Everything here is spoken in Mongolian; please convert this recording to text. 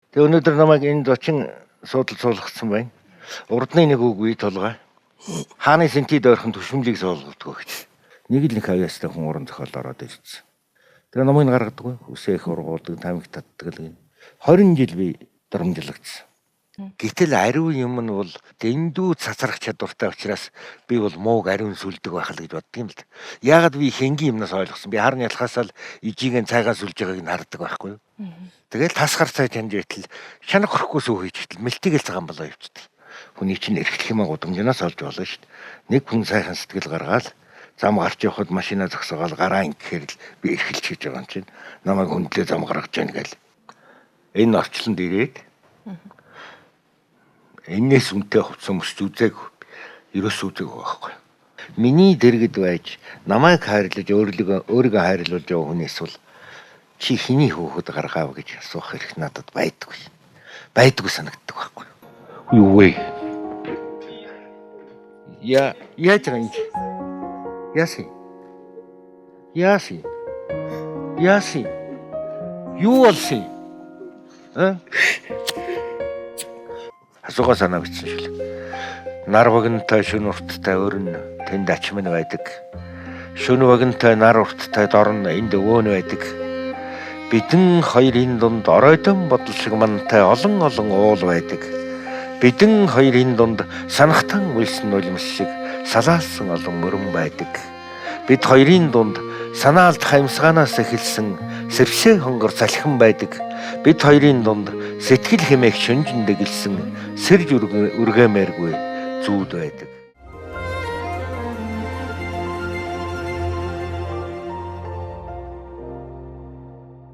Тэгээ өнөөдөр намайг энэ зочин суудал суулгацсан байна. Урдны нэг үгүй толгой. Хааны сентид ойрхон түшмлийг суулгаддаг гэж. Нэг л нэг хавьяастай хүн уран зохиол ороод ирсэн. Тэгээ намайг гаргадаг. Үсээх ургуулдаг, тамиг татдаг л гин. 20 жил би дурамжлагдсан. Гэтэл ариун юм нь бол дэндүү цацрах чадвартай учраас би бол мууг ариун сүлдэг байх л гэж боддгийм л. Яагаад би хэнгийн юмнаас ойлгосон. Би харны ялхаас л ижигийн цайгаа сүлж байгааг нь хардаг байхгүй юу? Тэгэл тасгар цай чанж байтал шанах хөрөхгүй сүү хийж байтал мэлтигэл цагаан болоо явчихдаг. Хүний чинь эрхлэх юм гудамжнаас олж болно шүү дээ. Нэг хүн сайхан сэтгэл гаргаал зам гарч явахад машина зогсоогоол гараа ингэхээр л би эрхэлж хийж байгаа юм чинь намайг хөндлөө зам гаргаж яана гэл. Энэ орчлонд ирээд энэс үнтэй хувцсан мөс үзээг ерөөс үзээг байхгүй. Миний дэргэд байж намайг хайрлаж өөрийгөө хайрлуулж яваа хүнээс бол чи хэний хөөхөд гаргаав гэж асуух хэрэг надад байдаггүй. Байдаггүй санагддаг байхгүй. Юу вэ? Яаж байгаа юм? Яаси. Юу болсон? Асуугаа санаа бичсэн шүү дээ. Нар вагнтай шүн урттай өрн тэнд ачмын байдаг. Шүн вагнтай нар урттай дорн энд өвөн байдаг. Бидэн хоёрын дунд оройдон бодол шиг мантай олон уул байдаг. Бидэн хоёрын дунд санахтан үлсэн нулимс шиг салаалсан олон мөрөн байдаг. Бид хоёрын дунд санаалт хаимсгаанаас эхэлсэн сэвшээ хонгор салхин байдаг. Бид хоёрын дунд сэтгэл хэмээх шүнжин дэглсэн сэрж үргээмээргүй зүүд байдаг.